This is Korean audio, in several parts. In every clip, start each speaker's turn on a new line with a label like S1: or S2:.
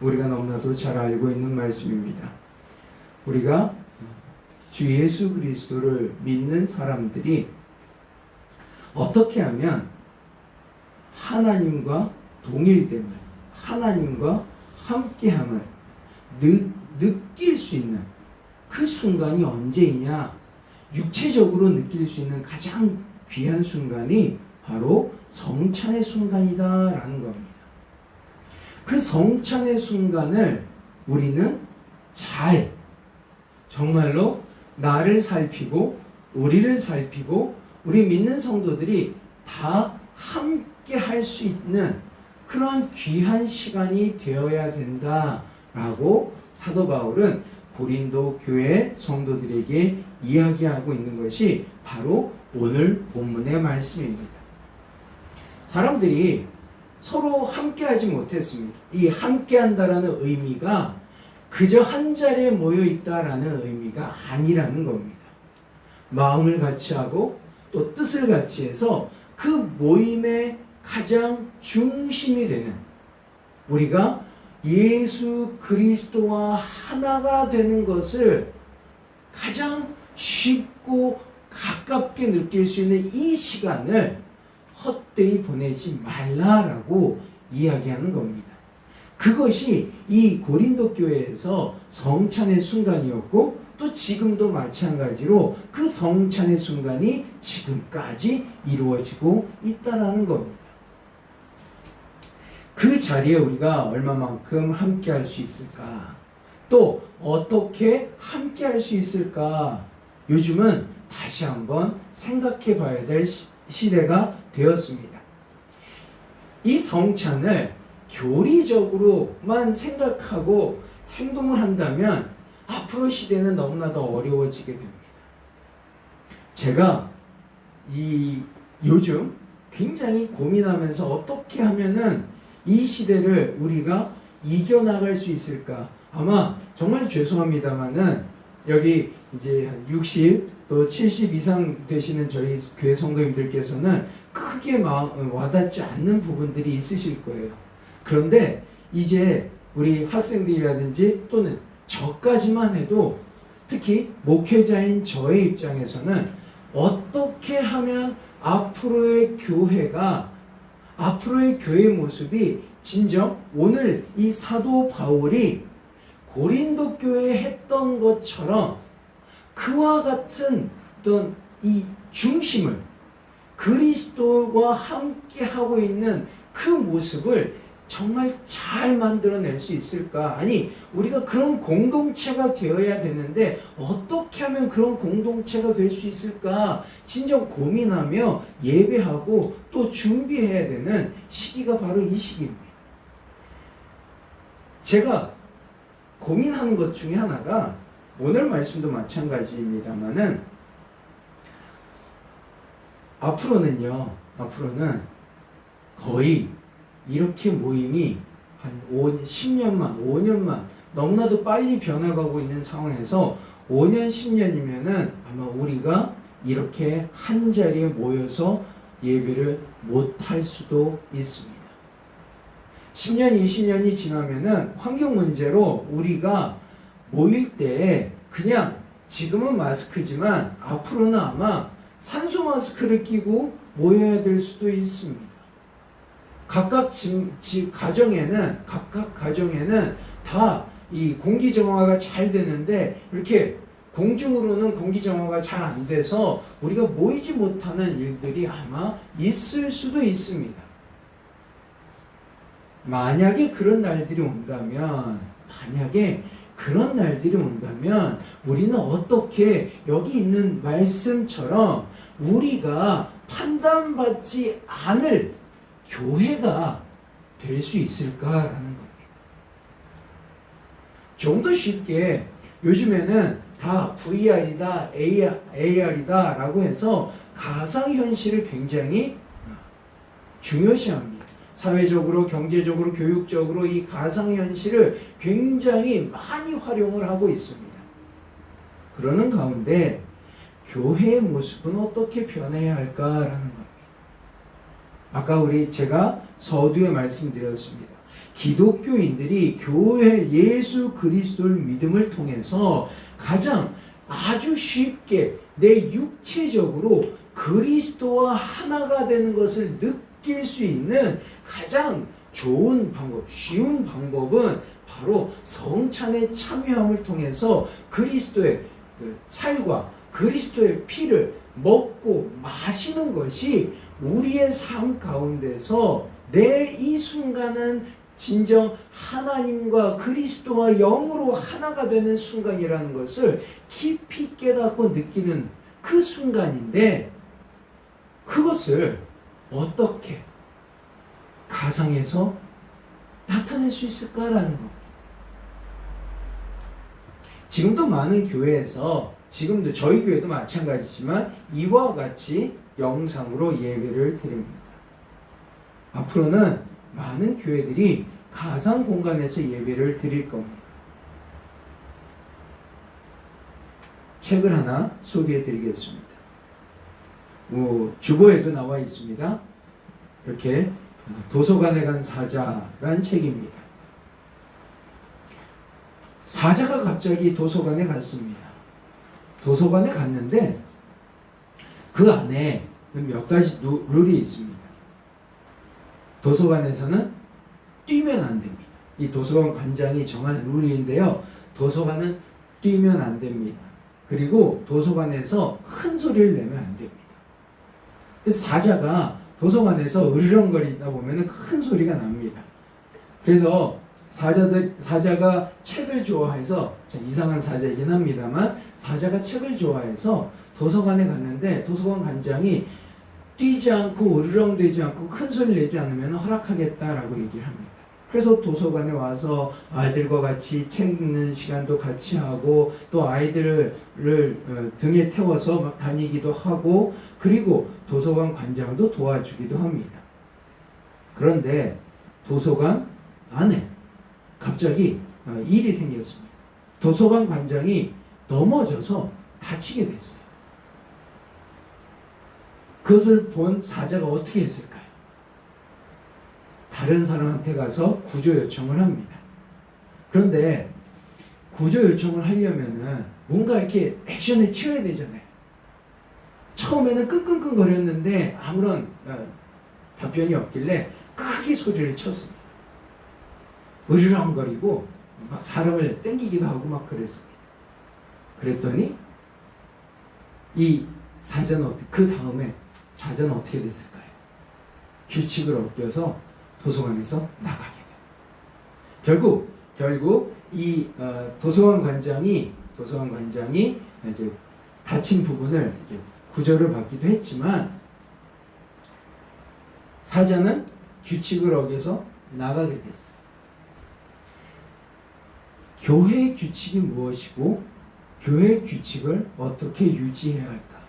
S1: 우리가 너무나도 잘 알고 있는 말씀입니다. 우리가 주 예수 그리스도를 믿는 사람들이 어떻게 하면 하나님과 동일됨을, 하나님과 함께함을 느낄 수 있는 그 순간이 언제이냐? 육체적으로 느낄 수 있는 가장 귀한 순간이 바로 성찬의 순간이다라는 겁니다. 그 성찬의 순간을 우리는 정말로 나를 살피고 우리를 살피고 우리 믿는 성도들이 다 함께 할 수 있는 그런 귀한 시간이 되어야 된다라고 사도 바울은 고린도 교회 성도들에게 이야기하고 있는 것이 바로 오늘 본문의 말씀입니다. 사람들이 서로 함께하지 못했습니다. 이 함께한다라는 의미가 그저 한 자리에 모여 있다라는 의미가 아니라는 겁니다. 마음을 같이 하고 또 뜻을 같이 해서 그 모임의 가장 중심이 되는 우리가 예수 그리스도와 하나가 되는 것을 가장 쉽고 가깝게 느낄 수 있는 이 시간을 헛되이 보내지 말라라고 이야기하는 겁니다. 그것이 이 고린도 교회에서 성찬의 순간이었고 또 지금도 마찬가지로 그 성찬의 순간이 지금까지 이루어지고 있다는 겁니다. 그 자리에 우리가 얼마만큼 함께 할 수 있을까? 또 어떻게 함께 할 수 있을까? 요즘은 다시 한번 생각해 봐야 될 시대가 되었습니다. 이 성찬을 교리적으로만 생각하고 행동을 한다면 앞으로 시대는 너무나도 어려워지게 됩니다. 제가 요즘 굉장히 고민하면서 어떻게 하면은 이 시대를 우리가 이겨나갈 수 있을까? 아마 정말 죄송합니다만은 여기 이제 한 60 또 70 이상 되시는 저희 교회 성도님들께서는 크게 와닿지 않는 부분들이 있으실 거예요. 그런데 이제 우리 학생들이라든지 또는 저까지만 해도 특히 목회자인 저의 입장에서는 어떻게 하면 앞으로의 교회 모습이 진정 오늘 이 사도 바울이 고린도 교회에 했던 것처럼 그와 같은 어떤 이 중심을 그리스도와 함께 하고 있는 그 모습을 정말 잘 만들어낼 수 있을까? 아니, 우리가 그런 공동체가 되어야 되는데 어떻게 하면 그런 공동체가 될 수 있을까? 진정 고민하며 예배하고 또 준비해야 되는 시기가 바로 이 시기입니다. 제가 고민하는 것 중에 하나가 오늘 말씀도 마찬가지입니다만은 앞으로는 거의 이렇게 모임이 한 5년만 너무나도 빨리 변화가고 있는 상황에서 5년, 10년이면은 아마 우리가 이렇게 한 자리에 모여서 예배를 못할 수도 있습니다. 10년, 20년이 지나면은 환경 문제로 우리가 모일 때 그냥 지금은 마스크지만 앞으로는 아마 산소 마스크를 끼고 모여야 될 수도 있습니다. 각각 가정에는 다 이 공기 정화가 잘 되는데 이렇게 공중으로는 공기 정화가 잘 안 돼서 우리가 모이지 못하는 일들이 아마 있을 수도 있습니다. 만약에 그런 날들이 온다면 우리는 어떻게 여기 있는 말씀처럼 우리가 판단받지 않을 교회가 될 수 있을까라는 겁니다. 좀 더 쉽게 요즘에는 다 VR이다, AR이다 라고 해서 가상현실을 굉장히 중요시합니다. 사회적으로, 경제적으로, 교육적으로 이 가상현실을 굉장히 많이 활용을 하고 있습니다. 그러는 가운데 교회의 모습은 어떻게 변해야 할까라는 겁니다. 아까 제가 서두에 말씀드렸습니다. 기독교인들이 교회 예수 그리스도를 믿음을 통해서 가장 아주 쉽게 내 육체적으로 그리스도와 하나가 되는 것을 느낄 수 있는 가장 좋은 방법, 쉬운 방법은 바로 성찬에 참여함을 통해서 그리스도의 살과 그리스도의 피를 먹고 마시는 것이 우리의 삶 가운데서 내 이 순간은 진정 하나님과 그리스도와 영으로 하나가 되는 순간이라는 것을 깊이 깨닫고 느끼는 그 순간인데, 그것을 어떻게 가상에서 나타낼 수 있을까라는 것. 지금도 많은 교회에서, 지금도 저희 교회도 마찬가지지만 이와 같이 영상으로 예배를 드립니다. 앞으로는 많은 교회들이 가상 공간에서 예배를 드릴 겁니다. 책을 하나 소개해 드리겠습니다. 주보에도 나와 있습니다. 이렇게 도서관에 간 사자란 책입니다. 사자가 갑자기 도서관에 갔습니다. 도서관에 갔는데 그 안에 몇 가지 룰이 있습니다. 도서관에서는 뛰면 안 됩니다. 이 도서관 관장이 정한 룰인데요. 도서관은 뛰면 안 됩니다. 그리고 도서관에서 큰 소리를 내면 안 됩니다. 근데 사자가 도서관에서 으르렁거리다 보면 큰 소리가 납니다. 그래서 사자가 책을 좋아해서, 이상한 사자이긴 합니다만, 사자가 책을 좋아해서 도서관에 갔는데 도서관 관장이 뛰지 않고 으르렁대지 않고 큰 소리를 내지 않으면 허락하겠다라고 얘기를 합니다. 그래서 도서관에 와서 아이들과 같이 책 읽는 시간도 같이 하고, 또 아이들을 등에 태워서 막 다니기도 하고, 그리고 도서관 관장도 도와주기도 합니다. 그런데 도서관 안에 갑자기 일이 생겼습니다. 도서관 관장이 넘어져서 다치게 됐어요. 그것을 본 사자가 어떻게 했을까요? 다른 사람한테 가서 구조 요청을 합니다. 그런데 구조 요청을 하려면은 뭔가 이렇게 액션을 취해야 되잖아요. 처음에는 끙끙끙거렸는데 아무런 답변이 없길래 크게 소리를 쳤습니다. 으르렁거리고 막 사람을 땡기기도 하고 막 그랬습니다. 그랬더니 이 사자는 그 다음에 사자는 어떻게 됐을까요? 규칙을 어겨서 도서관에서 나가게 돼요. 결국 이 도서관 관장이 이제 다친 부분을 이렇게 구조를 받기도 했지만, 사자는 규칙을 어겨서 나가게 됐어요. 교회의 규칙이 무엇이고 교회의 규칙을 어떻게 유지해야 할까?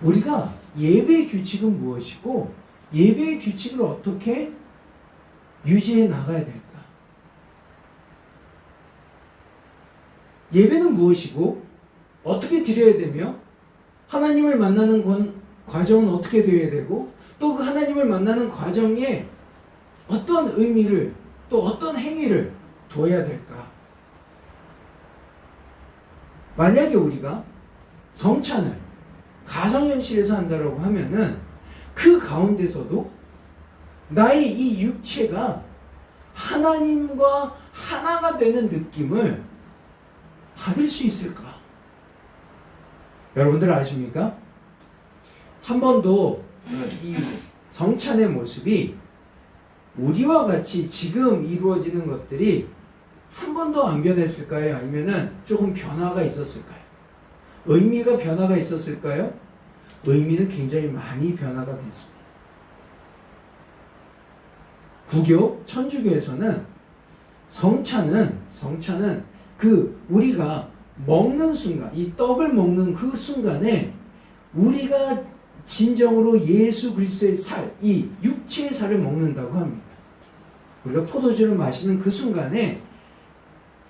S1: 우리가 예배의 규칙은 무엇이고 예배의 규칙을 어떻게 유지해 나가야 될까? 예배는 무엇이고 어떻게 드려야 되며, 하나님을 만나는 과정은 어떻게 되어야 되고, 또 그 하나님을 만나는 과정에 어떤 의미를, 또 어떤 행위를 둬야 될까? 만약에 우리가 성찬을 가정현실에서 한다고 하면은 그 가운데서도 나의 이 육체가 하나님과 하나가 되는 느낌을 받을 수 있을까? 여러분들 아십니까? 한 번도 이 성찬의 모습이 우리와 같이 지금 이루어지는 것들이 한 번도 안 변했을까요? 아니면은 조금 변화가 있었을까요? 의미가 변화가 있었을까요? 의미는 굉장히 많이 변화가 됐습니다. 구교, 천주교에서는 성찬은 그 우리가 먹는 순간, 이 떡을 먹는 그 순간에 우리가 진정으로 예수 그리스도의 살, 이 육체의 살을 먹는다고 합니다. 우리가 포도주를 마시는 그 순간에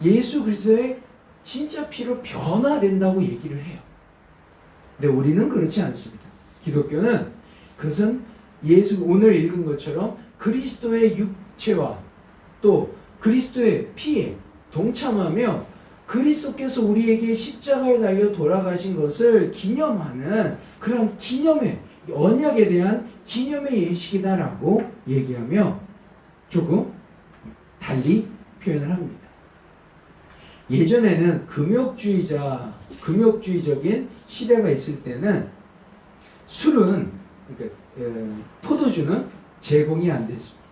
S1: 예수 그리스도의 진짜 피로 변화된다고 얘기를 해요. 근데 우리는 그렇지 않습니다. 기독교는 그것은 오늘 읽은 것처럼 그리스도의 육체와 또 그리스도의 피에 동참하며 그리스도께서 우리에게 십자가에 달려 돌아가신 것을 기념하는 그런 기념의 언약에 대한 기념의 예식이다라고 얘기하며 조금 달리 표현을 합니다. 예전에는 금욕주의적인 시대가 있을 때는 술은, 그러니까 포도주는 제공이 안 됐습니다.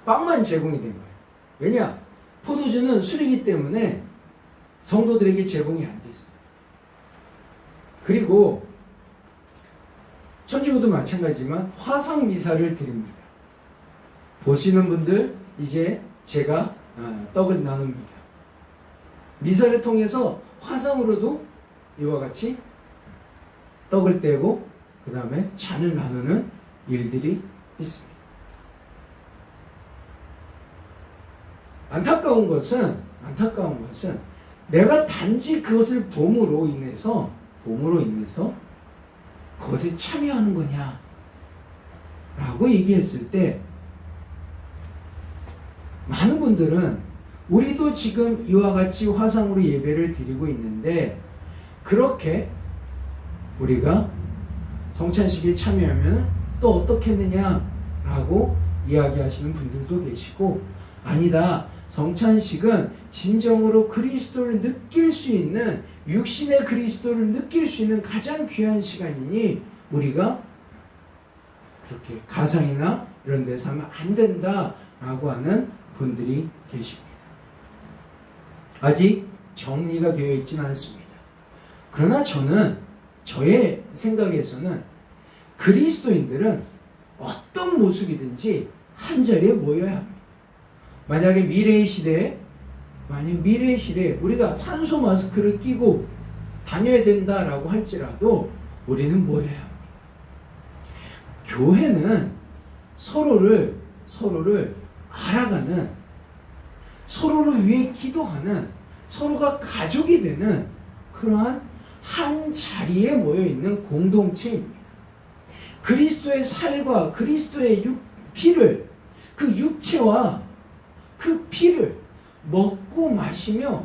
S1: 빵만 제공이 된 거예요. 왜냐? 포도주는 술이기 때문에 성도들에게 제공이 안 됐어요. 그리고 천주교도 마찬가지지만 화상 미사를 드립니다. 보시는 분들 이제 제가 떡을 나눕니다. 미사를 통해서 화상으로도 이와 같이 떡을 떼고 그 다음에 잔을 나누는 일들이 있습니다. 안타까운 것은 내가 단지 그것을 봄으로 인해서 그것에 참여하는 거냐 라고 얘기했을 때 많은 분들은 우리도 지금 이와 같이 화상으로 예배를 드리고 있는데 그렇게 우리가 성찬식에 참여하면 또 어떻겠느냐라고 이야기하시는 분들도 계시고, 아니다, 성찬식은 진정으로 그리스도를 느낄 수 있는, 육신의 그리스도를 느낄 수 있는 가장 귀한 시간이니 우리가 그렇게 가상이나 이런 데서 하면 안 된다라고 하는 분들이 계십니다. 아직 정리가 되어 있지는 않습니다. 그러나 저의 생각에서는 그리스도인들은 어떤 모습이든지 한 자리에 모여야 합니다. 만약에 미래의 시대에 우리가 산소 마스크를 끼고 다녀야 된다라고 할지라도 우리는 모여야 합니다. 교회는 서로를 알아가는, 서로를 위해 기도하는, 서로가 가족이 되는 그러한 한 자리에 모여있는 공동체입니다. 그리스도의 살과 그리스도의 피를, 그 육체와 그 피를 먹고 마시며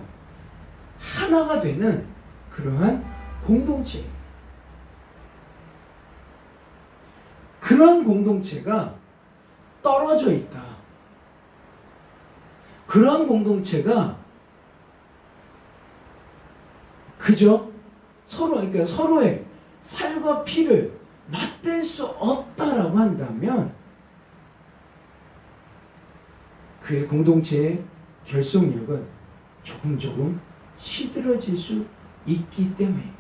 S1: 하나가 되는 그러한 공동체입니다. 그러한 공동체가 떨어져 있다. 그러한 공동체가 그저 서로의 살과 피를 맞댈 수 없다라고 한다면 그의 공동체의 결속력은 조금 시들어질 수 있기 때문입니다.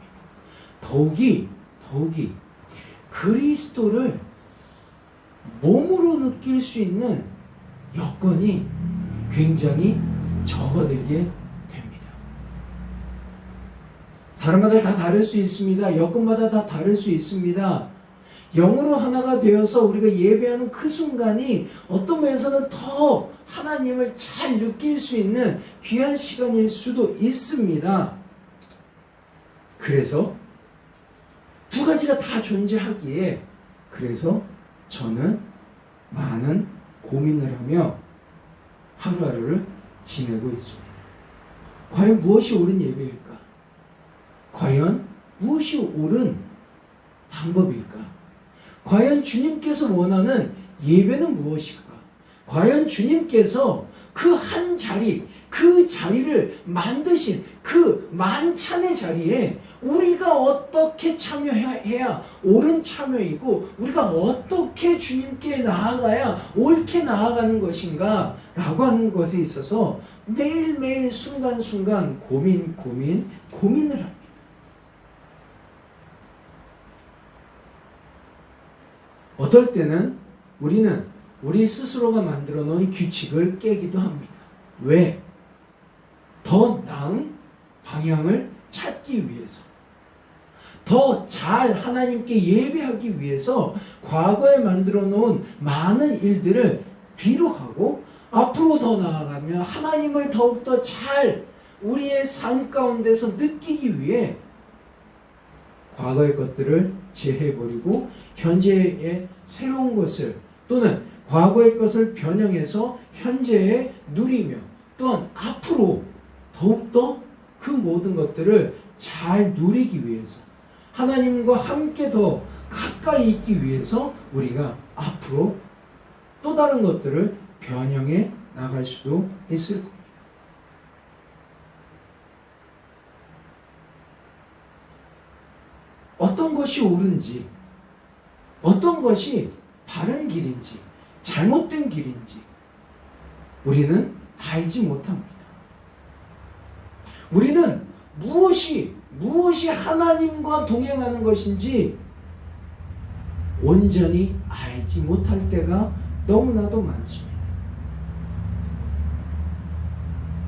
S1: 더욱이 그리스도를 몸으로 느낄 수 있는 여건이 굉장히 적어들게 됩니다. 사람마다 다 다를 수 있습니다. 여건마다 다 다를 수 있습니다. 영으로 하나가 되어서 우리가 예배하는 그 순간이 어떤 면에서는 더 하나님을 잘 느낄 수 있는 귀한 시간일 수도 있습니다. 그래서 두 가지가 다 존재하기에 그래서 저는 많은 고민을 하며 하루하루를 지내고 있습니다. 과연 무엇이 옳은 예배일까? 과연 무엇이 옳은 방법일까? 과연 주님께서 원하는 예배는 무엇일까? 과연 주님께서 그 한 자리, 그 자리를 만드신 그 만찬의 자리에 우리가 어떻게 참여해야 옳은 참여이고 우리가 어떻게 주님께 나아가야 옳게 나아가는 것인가 라고 하는 것에 있어서 매일매일 순간순간 고민을 합니다. 어떨 때는 우리는 우리 스스로가 만들어 놓은 규칙을 깨기도 합니다. 왜? 더 나은 방향을 찾기 위해서, 더 잘 하나님께 예배하기 위해서 과거에 만들어 놓은 많은 일들을 뒤로 하고 앞으로 더 나아가며 하나님을 더욱더 잘 우리의 삶 가운데서 느끼기 위해 과거의 것들을 제해버리고 현재의 새로운 것을 또는 과거의 것을 변형해서 현재에 누리며 또한 앞으로 더욱더 그 모든 것들을 잘 누리기 위해서 하나님과 함께 더 가까이 있기 위해서 우리가 앞으로 또 다른 것들을 변형해 나갈 수도 있을 겁니다. 어떤 것이 옳은지, 어떤 것이 바른 길인지, 잘못된 길인지 우리는 알지 못합니다. 우리는 무엇이 하나님과 동행하는 것인지 온전히 알지 못할 때가 너무나도 많습니다.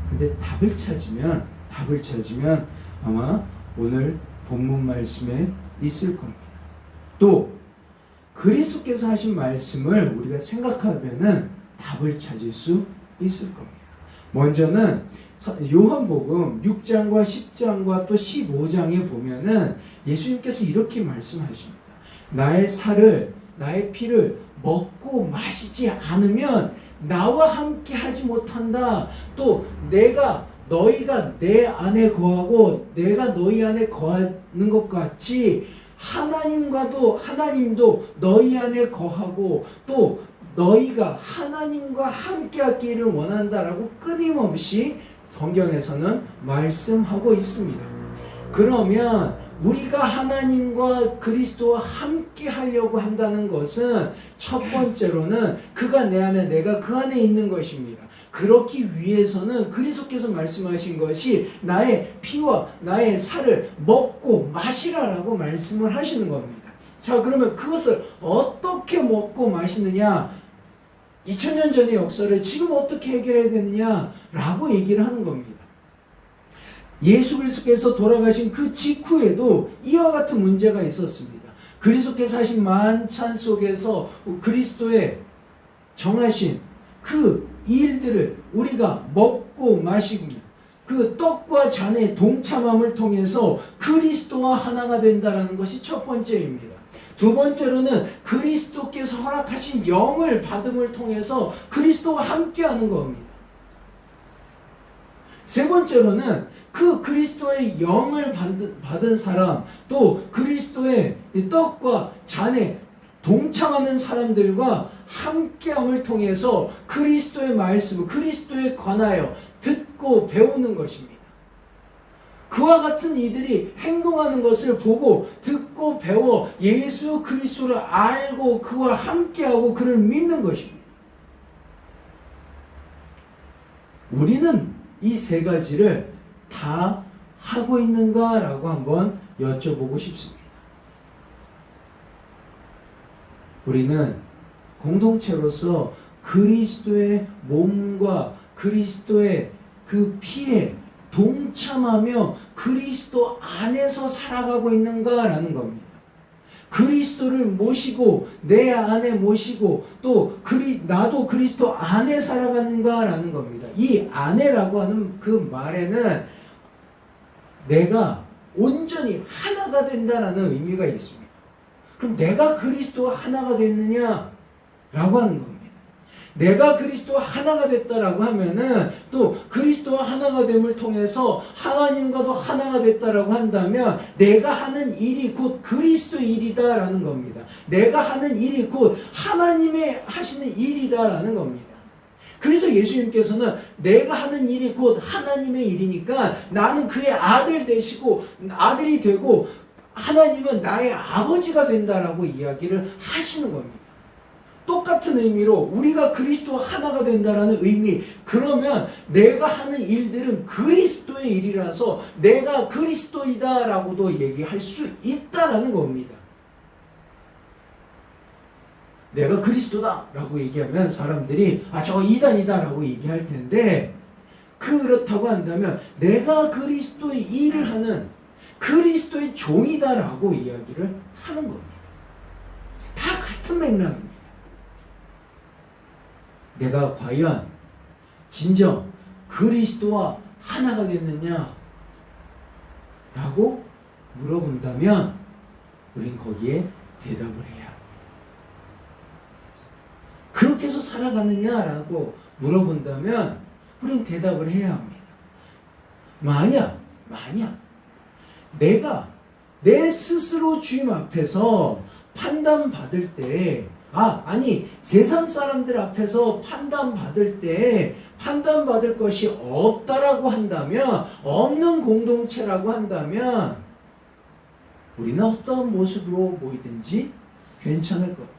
S1: 근데 답을 찾으면 아마 오늘 본문 말씀에 있을 겁니다. 또 그리스도께서 하신 말씀을 우리가 생각하면은 답을 찾을 수 있을 겁니다. 먼저는 요한복음 6장과 10장과 또 15장에 보면은 예수님께서 이렇게 말씀하십니다. 나의 살을, 나의 피를 먹고 마시지 않으면 나와 함께 하지 못한다. 또 너희가 내 안에 거하고 내가 너희 안에 거하는 것 같이 하나님도 너희 안에 거하고 또 너희가 하나님과 함께 하기를 원한다라고 끊임없이 성경에서는 말씀하고 있습니다. 그러면 우리가 하나님과 그리스도와 함께 하려고 한다는 것은 첫 번째로는 그가 내 안에 내가 그 안에 있는 것입니다. 그렇기 위해서는 그리스도께서 말씀하신 것이 나의 피와 나의 살을 먹고 마시라라고 말씀을 하시는 겁니다. 자, 그러면 그것을 어떻게 먹고 마시느냐? 2000년 전의 역사를 지금 어떻게 해결해야 되느냐라고 얘기를 하는 겁니다. 예수 그리스도께서 돌아가신 그 직후에도 이와 같은 문제가 있었습니다. 그리스도께서 하신 만찬 속에서 그리스도의 정하신 그 일들을 우리가 먹고 마시고 그 떡과 잔의 동참함을 통해서 그리스도와 하나가 된다는 것이 첫 번째입니다. 두 번째로는 그리스도께서 허락하신 영을 받음을 통해서 그리스도와 함께하는 겁니다. 세 번째로는 그 그리스도의 영을 받은 사람, 또 그리스도의 떡과 잔에 동참하는 사람들과 함께함을 통해서 그리스도의 말씀, 그리스도에 관하여 듣고 배우는 것입니다. 그와 같은 이들이 행동하는 것을 보고 듣고 배워 예수 그리스도를 알고 그와 함께하고 그를 믿는 것입니다. 우리는 이 세 가지를 다 하고 있는가라고 한번 여쭤보고 싶습니다. 우리는 공동체로서 그리스도의 몸과 그리스도의 그 피에 동참하며 그리스도 안에서 살아가고 있는가라는 겁니다. 그리스도를 모시고 내 안에 모시고 또 나도 그리스도 안에 살아가는가라는 겁니다. 이 안에라고 하는 그 말에는 내가 온전히 하나가 된다라는 의미가 있습니다. 그럼 내가 그리스도와 하나가 됐느냐라고 하는 겁니다. 내가 그리스도와 하나가 됐다라고 하면은 또 그리스도와 하나가 됨을 통해서 하나님과도 하나가 됐다라고 한다면 내가 하는 일이 곧 그리스도의 일이다라는 겁니다. 내가 하는 일이 곧 하나님의 하시는 일이다라는 겁니다. 그래서 예수님께서는 내가 하는 일이 곧 하나님의 일이니까 나는 그의 아들이 되고 하나님은 나의 아버지가 된다라고 이야기를 하시는 겁니다. 똑같은 의미로 우리가 그리스도와 하나가 된다라는 의미, 그러면 내가 하는 일들은 그리스도의 일이라서 내가 그리스도이다라고도 얘기할 수 있다라는 겁니다. 내가 그리스도다라고 얘기하면 사람들이 저거 이단이다라고 얘기할 텐데, 그렇다고 한다면 내가 그리스도의 일을 하는 그리스도의 종이다라고 이야기를 하는 겁니다. 다 같은 맥락입니다. 내가 과연 진정 그리스도와 하나가 됐느냐 라고 물어본다면 우린 거기에 대답을 해야 합니다. 그렇게 해서 살아가느냐라고 물어본다면 우린 대답을 해야 합니다. 만약 내가 내 스스로 주님 앞에서 판단받을 때 세상 사람들 앞에서 판단받을 때 판단받을 것이 없다라고 한다면, 없는 공동체라고 한다면 우리는 어떠한 모습으로 보이든지 괜찮을 겁니다.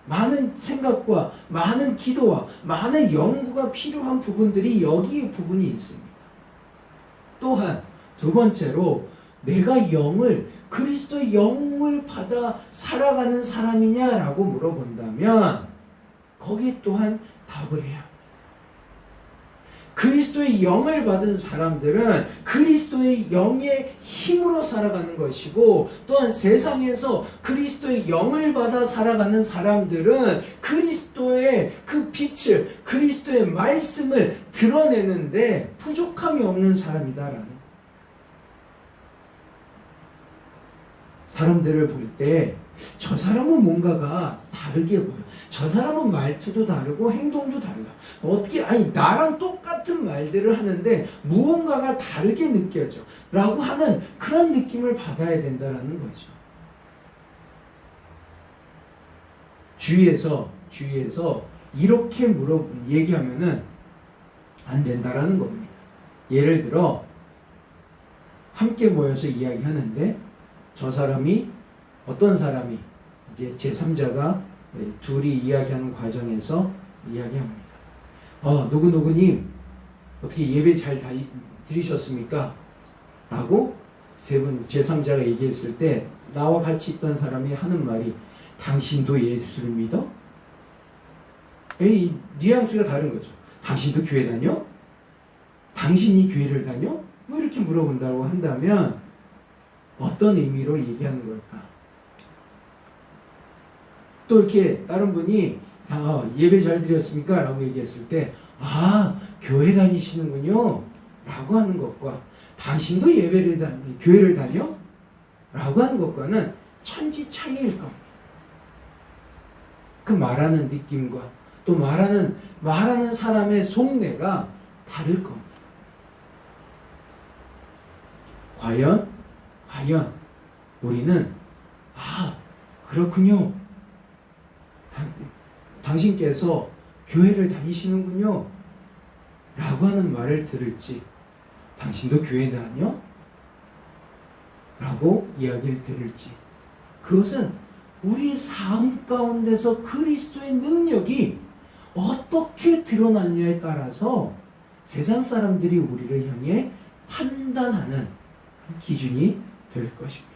S1: 많은 생각과 많은 기도와 많은 연구가 필요한 부분들이 여기 부분이 있습니다. 또한 두 번째로 내가 그리스도의 영을 받아 살아가는 사람이냐라고 물어본다면 거기에 또한 답을 해야 합니다. 그리스도의 영을 받은 사람들은 그리스도의 영의 힘으로 살아가는 것이고, 또한 세상에서 그리스도의 영을 받아 살아가는 사람들은 그리스도의 그 빛을, 그리스도의 말씀을 드러내는데 부족함이 없는 사람이다라는, 사람들을 볼 때 저 사람은 뭔가가 다르게 보여. 저 사람은 말투도 다르고 행동도 달라. 나랑 똑같은 말들을 하는데 무언가가 다르게 느껴져. 라고 하는 그런 느낌을 받아야 된다는 거죠. 주위에서 이렇게 얘기하면은 안 된다라는 겁니다. 예를 들어, 함께 모여서 이야기하는데 어떤 사람이 이제 제3자가 둘이 이야기하는 과정에서 이야기합니다. 누구누구님 어떻게 예배 잘 드리셨습니까? 라고 제3자가 얘기했을 때 나와 같이 있던 사람이 하는 말이, 당신도 예수를 믿어? 이 뉘앙스가 다른 거죠. 당신도 교회 다녀? 당신이 교회를 다녀? 뭐 이렇게 물어본다고 한다면 어떤 의미로 얘기하는 걸까? 또 이렇게 다른 분이 예배 잘 드렸습니까? 라고 얘기했을 때 교회 다니시는군요 라고 하는 것과, 당신도 교회를 다녀? 라고 하는 것과는 천지 차이일 겁니다. 그 말하는 느낌과 또 말하는 사람의 속내가 다를 겁니다. 과연 우리는 그렇군요, 당신께서 교회를 다니시는군요 라고 하는 말을 들을지, 당신도 교회 다녀? 라고 이야기를 들을지, 그것은 우리의 삶 가운데서 그리스도의 능력이 어떻게 드러나느냐에 따라서 세상 사람들이 우리를 향해 판단하는 기준이 될 것입니다.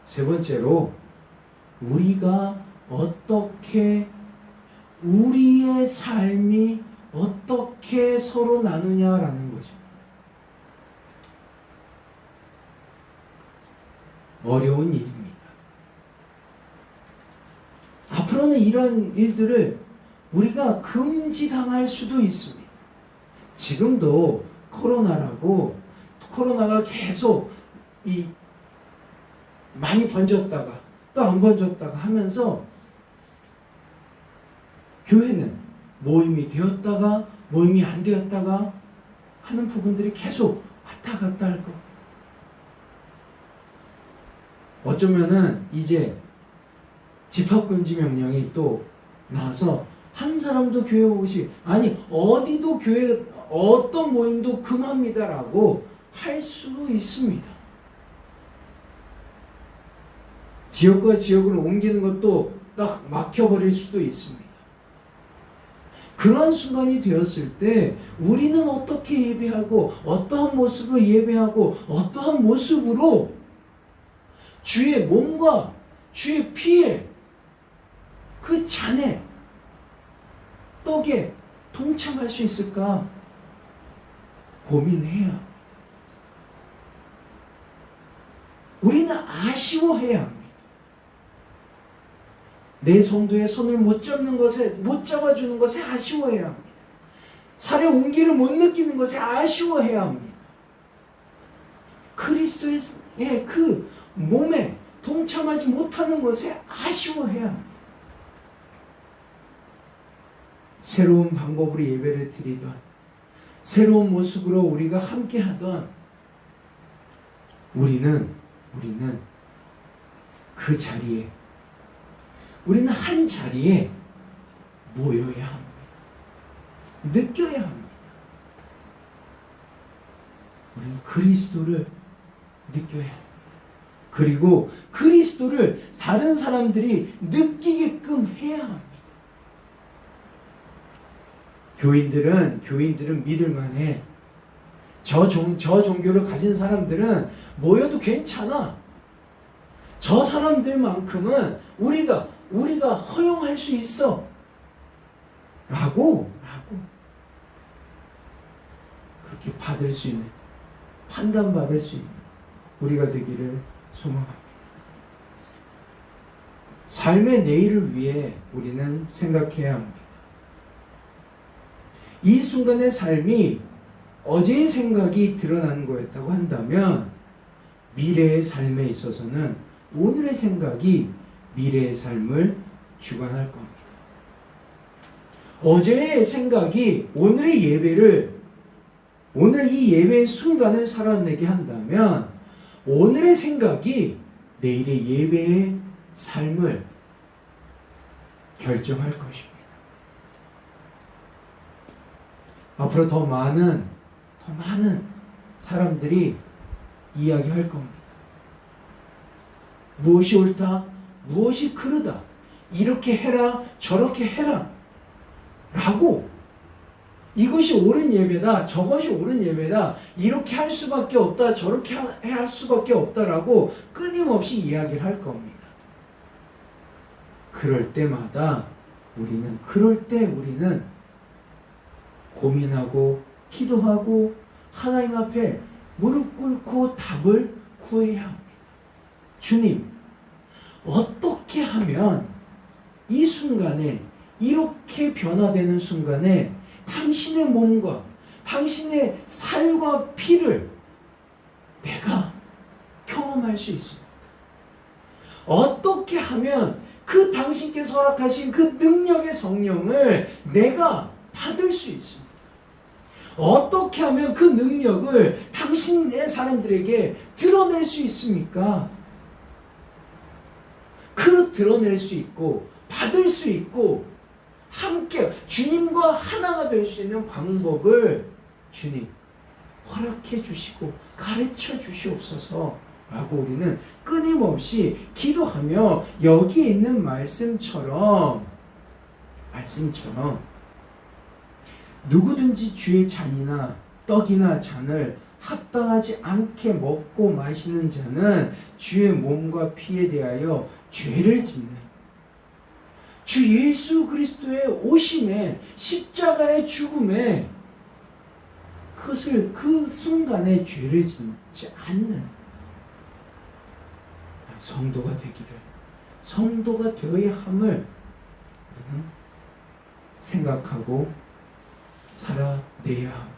S1: 세 번째로, 우리의 삶이 어떻게 서로 나누냐라는 것입니다. 어려운 일입니다. 앞으로는 이런 일들을 우리가 금지당할 수도 있습니다. 지금도 코로나가 계속 많이 번졌다가 또 안 번졌다가 하면서 교회는 모임이 되었다가 모임이 안 되었다가 하는 부분들이 계속 왔다 갔다 할 겁니다. 어쩌면은 이제 집합금지 명령이 또 나와서 한 사람도 교회 오시, 어디도 교회, 어떤 모임도 금합니다라고 할 수도 있습니다. 지역과 지역으로 옮기는 것도 딱 막혀버릴 수도 있습니다. 그런 순간이 되었을 때 우리는 어떻게 예배하고, 어떠한 모습으로 예배하고, 어떠한 모습으로 주의 몸과 주의 피에, 그 잔에, 떡에 동참할 수 있을까 고민해야, 우리는 아쉬워해야 합니다. 내 성도의 손을 못 잡아주는 것에 아쉬워해야 합니다. 살의 온기를 못 느끼는 것에 아쉬워해야 합니다. 그리스도의 그 몸에 동참하지 못하는 것에 아쉬워해야 합니다. 새로운 방법으로 예배를 드리던, 새로운 모습으로 우리가 함께 하던 우리는 그 자리에, 우리는 한 자리에 모여야 합니다. 느껴야 합니다. 우리는 그리스도를 느껴야 합니다. 그리고 그리스도를 다른 사람들이 느끼게끔 해야 합니다. 교인들은 믿을만해. 저 종교를 가진 사람들은 모여도 괜찮아. 저 사람들만큼은 우리가 허용할 수 있어. 라고 그렇게 받을 수 있는, 판단받을 수 있는 우리가 되기를 소망합니다. 삶의 내일을 위해 우리는 생각해야 합니다. 이 순간의 삶이 어제의 생각이 드러나는 거였다고 한다면 미래의 삶에 있어서는 오늘의 생각이 미래의 삶을 주관할 겁니다. 어제의 생각이 오늘 이 예배의 순간을 살아내게 한다면 오늘의 생각이 내일의 예배의 삶을 결정할 것입니다. 앞으로 더 많은 사람들이 이야기할 겁니다. 무엇이 옳다, 무엇이 그르다, 이렇게 해라, 저렇게 해라 라고, 이것이 옳은 예배다, 저것이 옳은 예배다, 이렇게 할 수밖에 없다, 저렇게 할 수밖에 없다라고 끊임없이 이야기를 할 겁니다. 그럴 때 우리는 고민하고 기도하고 하나님 앞에 무릎 꿇고 답을 구해야 합니다. 주님, 어떻게 하면 이 순간에, 이렇게 변화되는 순간에 당신의 몸과 당신의 살과 피를 내가 경험할 수 있습니다. 어떻게 하면 그 당신께서 허락하신 그 능력의 성령을 내가 받을 수 있습니다. 어떻게 하면 그 능력을 당신의 사람들에게 드러낼 수 있습니까? 드러낼 수 있고 받을 수 있고 함께 주님과 하나가 될 수 있는 방법을 주님 허락해 주시고 가르쳐 주시옵소서 라고 우리는 끊임없이 기도하며 여기에 있는 말씀처럼 누구든지 주의 잔이나 떡이나 잔을 합당하지 않게 먹고 마시는 자는 주의 몸과 피에 대하여 죄를 짓는, 주 예수 그리스도의 오심에, 십자가의 죽음에 그것을 그 순간에 죄를 짓지 않는 성도가 되어야 함을 생각하고 살아내야 합니다.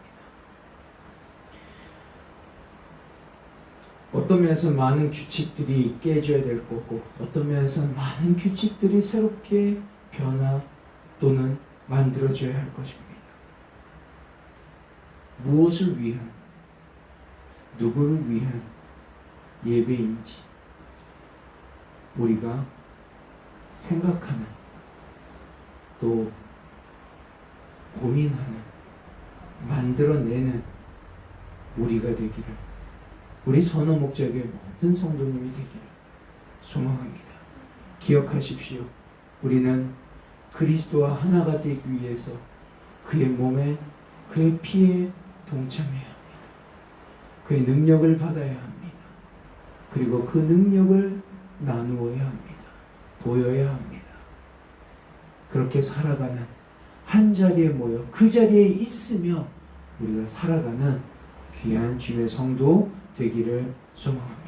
S1: 어떤 면에서 많은 규칙들이 깨져야 될 거고, 어떤 면에서는 많은 규칙들이 새롭게 변화 또는 만들어져야 할 것입니다. 무엇을 위한, 누구를 위한 예배인지 우리가 생각하는, 또 고민하는, 만들어내는 우리가 되기를, 우리 선호 목적의 모든 성도님이 되기를 소망합니다. 기억하십시오. 우리는 그리스도와 하나가 되기 위해서 그의 몸에, 그의 피에 동참해야 합니다. 그의 능력을 받아야 합니다. 그리고 그 능력을 나누어야 합니다. 보여야 합니다. 그렇게 살아가는, 한 자리에 모여 그 자리에 있으며 우리가 살아가는 귀한 주의 성도 되기를 소망합니다.